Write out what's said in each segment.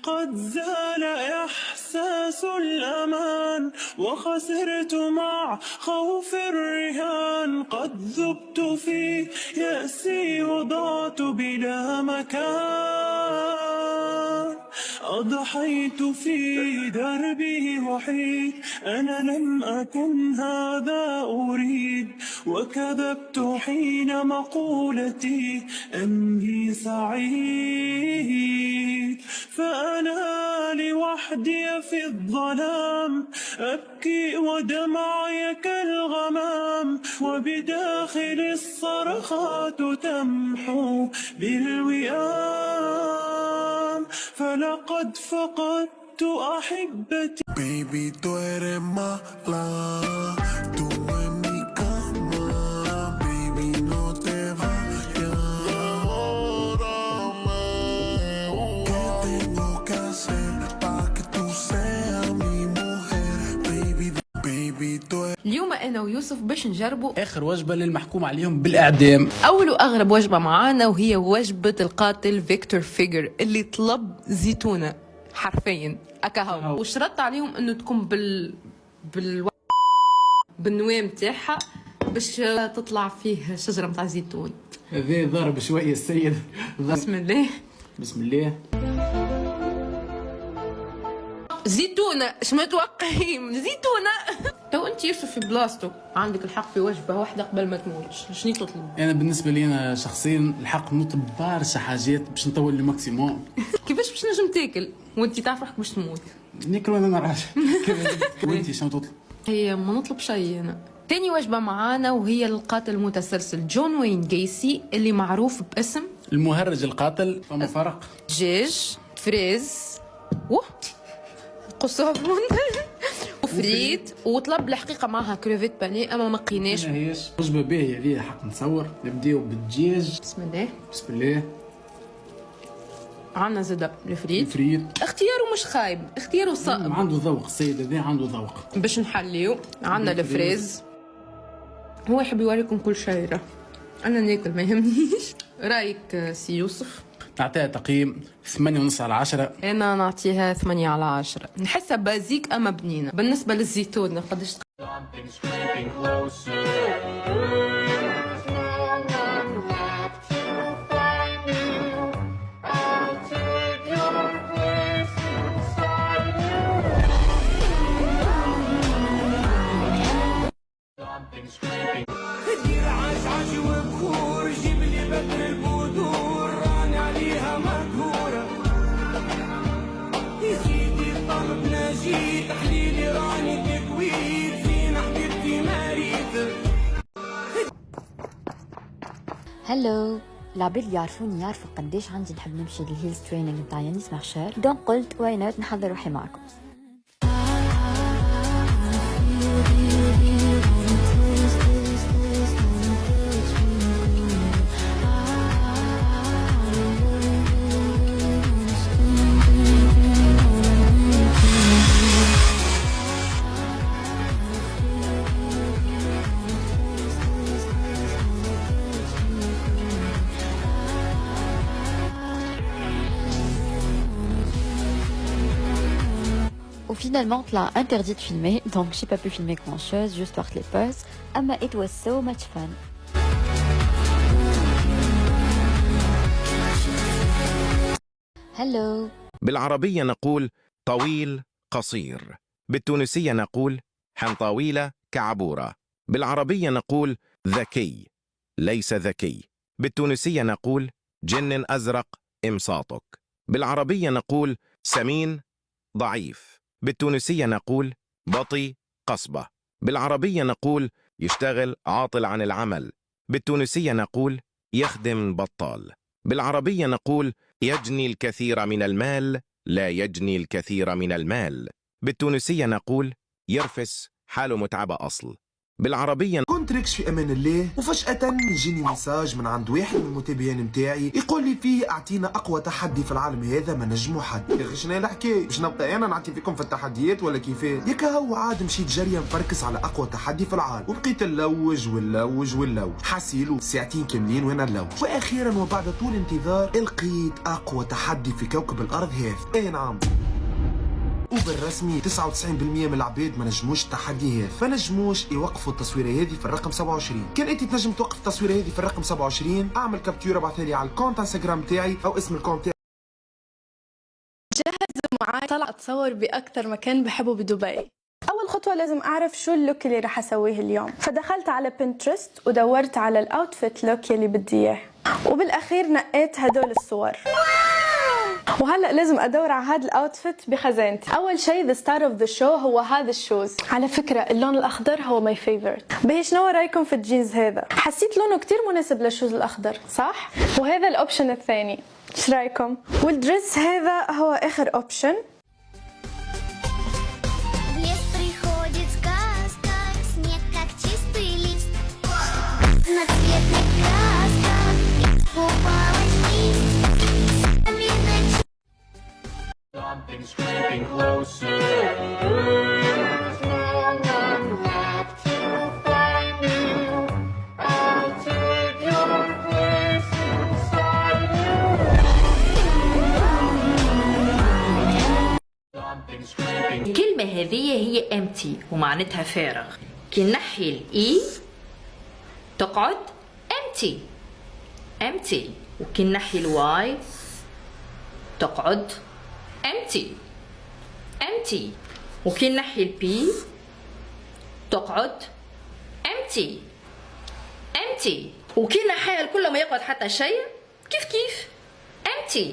قد زال إحساس الأمان وخسرت مع خوف الرهان. قد ذبت في يأسي وضعت بلا مكان. أضحيت في دربي وحيد، أنا لم أكن هذا أريد. وكذبت حين مقولتي أني سعيد. فأنا لوحدي في الظلام أبكي ودمعي كالغمام، وبداخل الصرخات تمحو بالوئام. فلقد فقدت أحبتي. Baby, tú eres mala, tú en mi cama, baby, no te vayas. Órame, ¿qué tengo que hacer para que tú seas mi mujer? Baby, tú eres. اليوم أنا ويوسف باش نجربوا آخر وجبة للمحكوم عليهم بالإعدام. أول وأغرب وجبة معانا، وهي وجبة القاتل فيكتور فيجر اللي طلب زيتونة حرفيا أكاهو، وشرطت عليهم إنه تكون بالنوام تاعها باش تطلع فيه شجرة متاع زيتون. هذا ضرب شوية السيد. بسم الله بسم الله. زيتونة، اش متوقعين زيتونة؟ تو انت يوسف في بلاصتو عندك الحق في وجبة واحدة قبل ما تموت، شنو تطلب؟ أنا بالنسبة لي أنا شخصيا الحق نطلب برشا حاجات باش نطول الماكسيموم. كيفاش باش نجم تاكل وانت تعرف روحك باش تموت؟ ناكل وأنا نراش. وانتي شنو تطلب؟ هي ما نطلب شيء أنا. تاني وجبة معانا وهي القاتل المتسلسل جون وين جيسي اللي معروف باسم المهرج القاتل. فما فرق. دجاج، فريز، قصافون وفريت، وطلب الحقيقة معها كروفيت بانيه أما ما قيناش. هيش وجبة باهية هذه حق نتصور. نبداو بالدجاج. بسم الله. بسم الله. عنا زدا الفريت. اختياره مش خايب، اختياره صائب. عنده ذوق السيد هذا، عنده ذوق. باش نحليو عنا الفريز. هو يحب يوريكم كل شيء، أنا ناكل ما يهمنيش. رأيك سي يوسف؟ نعطيها تقييم 8.5/10. أنا نعطيها 8/10. نحسها بازيك أما بنينة. بالنسبة للزيتون قداش؟ دير عشعش وبخور، جيب لي بدر البذور، راني عليها مقهورة. يا سيدي طلبنا جيت، تحليلي راني تكويت، فينا حبيبتي مريت. هلو، العباد اللي يعرفوا قديش عندي نحب نمشي للهيلز تريننج نتاع يانيس مارشال، دونك قلت واي نوت نحضر روحي معكم. Finalement, طلع interdit de filmer, donc j'ai pas pu filmer grand chose, juste voir les poses. Amma, it was so much fun. Hello. بالعربية نقول طويل قصير، بالتونسية نقول حنطاويلة كعبورة، بالعربية نقول ذكي ليس ذكي، بالتونسية نقول جن أزرق إمصاطك، بالعربية نقول سمين ضعيف، بالتونسية نقول بطي قصبة، بالعربية نقول يشتغل عاطل عن العمل، بالتونسية نقول يخدم بطال، بالعربية نقول يجني الكثير من المال لا يجني الكثير من المال، بالتونسية نقول يرفس حاله متعبة أصل، بالعربية كنت ركش في امان الله وفجأة يجيني مساج من عند واحد من المتابعين متاعي يقول لي فيه اعطينا اقوى تحدي في العالم هذا ما نجمو حد. يا اخي شنو الحكايه؟ باش نبقى انا نعطي فيكم في التحديات ولا كيفاه؟ ياك هو عاد مشيت جريه نفركس على اقوى تحدي في العالم وبقيت نلوج حاسيلو ساعتين كاملين وانا نلوج واخيرا وبعد طول انتظار لقيت اقوى تحدي في كوكب الارض هذا. اي نعم وبالرسمي 99% من العباد ما نجموش التحدي هذا، فنجموش يوقفوا التصويره هذه في الرقم 27. كان انت تنجم توقف التصويره هذه في الرقم 27 اعمل كابتوره ابعثها لي على الكونت انستغرام تاعي او اسم الكونت. معاي طلع اتصور باكثر مكان بحبه بدبي. اول خطوه لازم اعرف شو اللوك اللي راح اسويه اليوم، فدخلت على بنترست ودورت على الاوتفيت لوك اللي بدي اياه وبالاخير نقيت هدول الصور. وهلا لازم ادور على هذا الاوتفيت بخزانتي. اول شيء ذا ستار اوف ذا شو هو هذا الشوز. على فكره اللون الاخضر هو ماي فيفورت. باهي شنو رايكم في الجينز هذا؟ حسيت لونه كتير مناسب للشوز الاخضر صح؟ وهذا الاوبشن الثاني ايش رايكم؟ والدريس هذا هو اخر اوبشن. Something's creeping closer. الكلمة هذه هي empty ومعناتها فارغ. كي نحي الإي تقعد empty وكي نحي الواي تقعد empty وكي نحي البي تقعد empty وكي نحيها الكل ما يقعد حتى شيء كيف empty.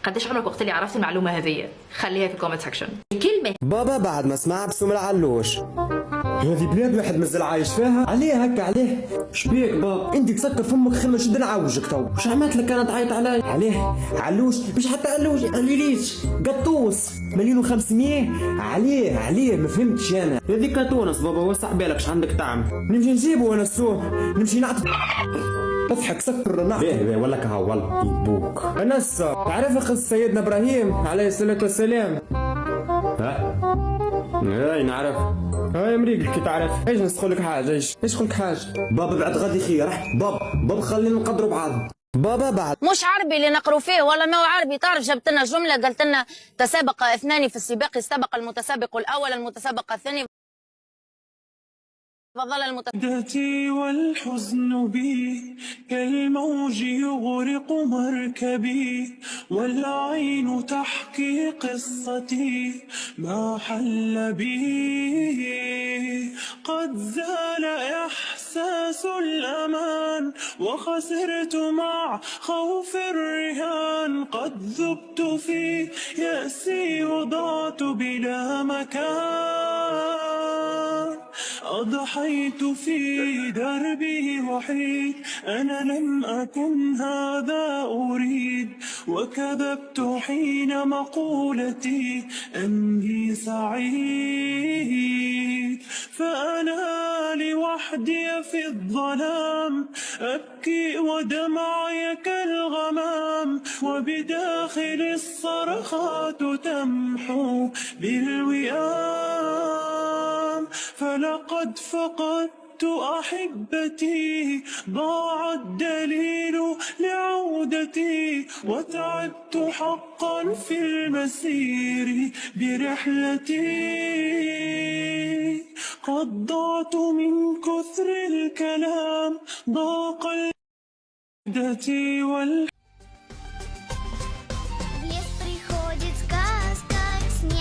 قديش عمرك وقت اللي عرفت المعلومة هذه؟ خليها في الكومنت سكشن. الكلمة بابا بعد ما سمع بسم العلوش هذه بلاد واحد مازال عايش فيها. عليه هكا عليه شبيك بابا؟ انت تسكر فمك خلنا شد نعوجك تو. وش عملت لك انا تعيط علي؟ عليه علوش مش حتى علوش قليليش قطوس 1,500,000 عليه ما فهمتش انا. هذيك تونس بابا وسع بالك اش عندك طعم. نمشي نجيبه وانا السوق نمشي نعطي اضحك سكر نعم. باهي ولا كها والله يبوك. انس تعرف قصة سيدنا ابراهيم عليه الصلاة والسلام؟ ها؟ اي نعرف. هاي مريق كي تعرف. ايش نسخو لك حاجة ايش نقول لك حاجة؟ بابا بعد غادي خير بابا خلينا نقدروا بعض. بابا بعد مش عربي اللي نقروا فيه ولا ما هو عربي. تعرف جبت لنا جملة قالت لنا تسابق اثنان في السباق استبق المتسابق الاول المتسابق الثاني فظل دتي والحزن بي كالموج يغرق مركبي والعين تحكي قصتي ما حل بي قد زال إحساس الأمان وخسرت مع خوف الرهان قد ذبت في يأسي وضعت بلا مكان أضحيت في دربي وحيد أنا لم أكن هذا أريد وكذبت حين مقولتي أني سعيد فأنا لوحدي في الظلام أبكي ودمعي كالغمام وبداخل الصرخات تمحو بالوئام فلقد فقدت أحبتي ضاع الدليل لعودتي وتعبت حقا في المسير برحلتي قد ضعت من كثر الكلام ضاق الدتي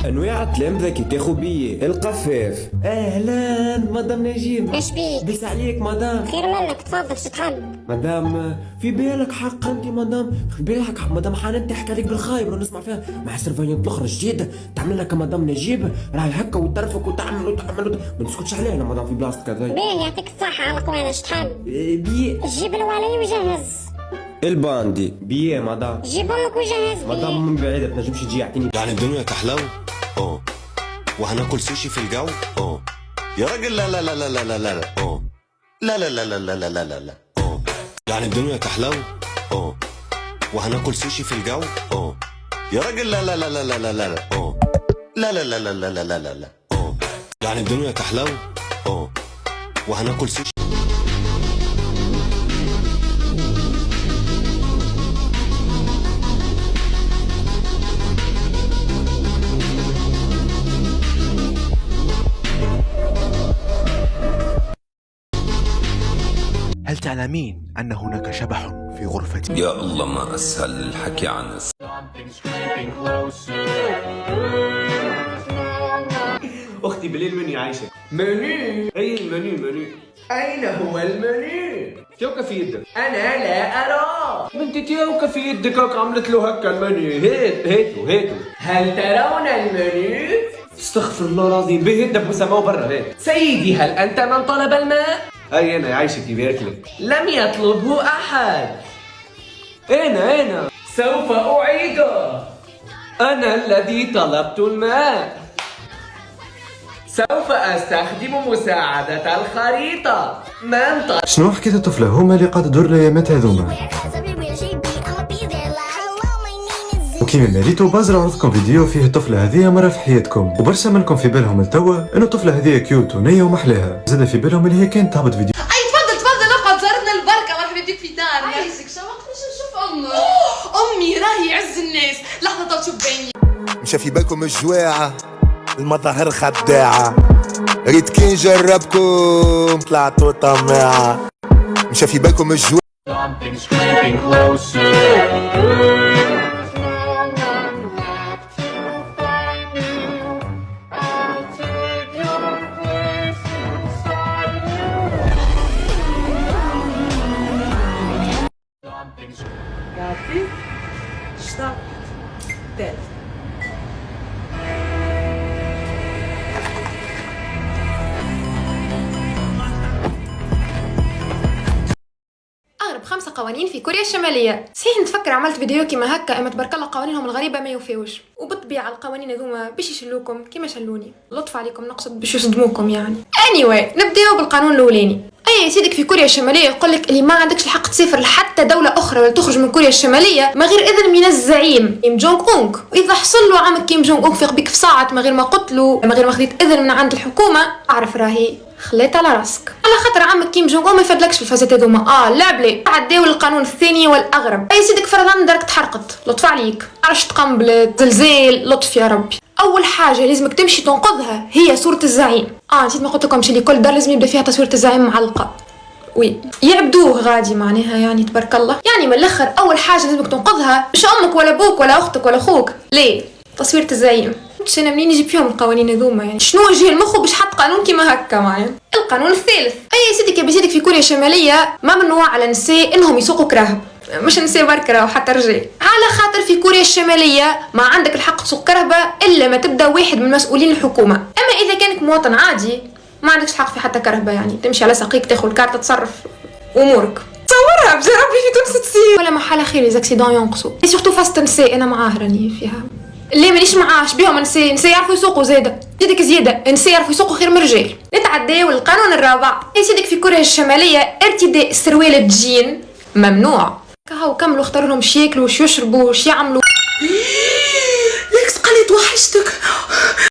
انواع الكلام ذاكي تاخو بيه القفاف. اهلا مدام نجيب. ايش بيك؟ بيس عليك مدام. خير منك تفضل شو تحب؟ مدام في بالك حق انت مدام في بالك حق مدام حنان تحكي عليك بالخايب نسمع فيها مع سيرفايات الاخرى جديده تعمل لك مدام نجيب راهي هكا وترفك وتعمل ما تسكتش علينا مدام في بلاصتك هذا. باهي يعطيك الصحه على قوانا ايش تحب؟ بيه جيب الوالي وجهز الباندي بيه مدام. جيب امك وجهز مدام من بعيد ما تنجمش تجي يعطيني يعني الدنيا كحلو وهناكل سوشي في الجو يا راجل لا لا لا لا لا لا لا اوه لا لا لا لا لا لا لا لا لا اوه يعني الدنيا تحلو اوه وهناكل سوشي في الجو اوه يا راجل لا لا لا لا لا لا لا اوه لا لا لا لا لا لا لا لا لا اوه يعني الدنيا تحلو اوه وهناكل سوشي. هل تعلمين أن هناك شبح في غرفتي؟ يا الله ما أسهل الحكي عن أختي بليل مني عايشة. مني؟ أي المنيو؟ أين هو المنيو؟ توقف في يدك. أنا لا أرى. بنتي توقف في يدك هاك عملت له هكا المنيو. هاتوا. هل ترون المنيو؟ استغفر الله العظيم به يدك وسماه برا هات. سيدي هل أنت من طلب الماء؟ أي أنا عايشتي بارك لك. لم يطلبه أحد. أنا سوف أعيده. أنا الذي طلبت الماء. سوف أستخدم مساعدة الخريطة. من طلب؟ شنو حكيت الطفلة هما اللي قاعد تدور الايامات هذوما؟ وكيما ما ريتو بازر عرضكم فيديو فيه الطفلة هذه مرة في حياتكم، وبرشا منكم في بالهم لتوا انه الطفلة هذه كيوت ونية ومحلاها، زاد في بالهم اللي هي كانت تهبط فيديو. تفضل اقعد زارتنا البركة، مرحبا بك في دارنا. عايزك شوقتني نشوف امك. امي راهي عز الناس، لحظة تو تشوف بيني. مشى في بالكم الجواعة المظاهر خداعة، ريت كي نجربكم طلعتوا طماعة. مشى في بالكم الجواعة. Stop. Dead. أغرب 5 قوانين في كوريا الشمالية. صحيح نتفكر عملت فيديو كيما هكا، اما تبارك الله قوانينهم الغريبة ما يوفيوش، وبالطبيعة القوانين هذوما باش يشلوكم كيما شلوني، لطف عليكم نقصد باش يصدموكم يعني. anyway نبداو بالقانون الأولاني. أي سيدك في كوريا الشمالية يقولك اللي ما عندكش الحق تسافر لحتى دولة أخرى ولا تخرج من كوريا الشمالية ما غير إذن من الزعيم كيم جونغ أونغ، وإذا حصل له عمك كيم جونغ أونغ فيق بك في ساعة من غير ما قتلوا، من غير ما خذيت إذن من عند الحكومة، أعرف راهي خليت على راسك، على خاطر عمك كيم جونغ أونغ ما يفدلكش في الفازات هذوما. لعب لي. عداو للقانون الثاني والأغرب. أي سيدك فرضا دارك تحرقت، لطف عليك، عرش تقنبلت، زلزال، لطف يا ربي. أول حاجة لازمك تمشي تنقذها هي صورة الزعيم. نسيت ما قلت لكمش اللي كل دار لازم يبدا فيها تصويرة الزعيم معلقة. وي يعبدوه غادي معناها يعني تبارك الله. يعني من الاخر اول حاجه لازمك تنقذها مش امك ولا ابوك ولا اختك ولا اخوك، ليه تصويره الزعيم. مش انا منين يجيب فيهم القوانين هذوما يعني، شنو وجه المخ باش حط قانون كيما هكا معايا. القانون الثالث. اي سيدك يا بيزيدك في كوريا الشماليه ممنوع على النساء انهم يسوقوا كراهب، مش النساء برك راهو حتى الرجال، على خاطر في كوريا الشماليه ما عندك الحق تسوق كرهبه الا ما تبدا واحد من مسؤولين الحكومه. اما اذا كانك مواطن عادي ما عندكش حق في حتى كرهبه، يعني تمشي على ساقيك تاخذ الكارت تصرف امورك. تصورها بجا ربي في تونس تصير ولا محل خير ليزاكسيدون ينقصوا، سورتو فاست نساء. انا معاه راني فيها، اللي مانيش معاش بيهم نساء يعرفوا يسوقوا زاده، زيدك زياده نساء يعرفوا يسوقوا خير من الرجال. نتعداو للقانون الرابع. يا سيدك في كوريا الشماليه ارتداء سروال الجين ممنوع. هاو كملوا اختاروا لهم شي ياكلوا وش يشربوا وش يعملوا. ليكس قالت وحشتك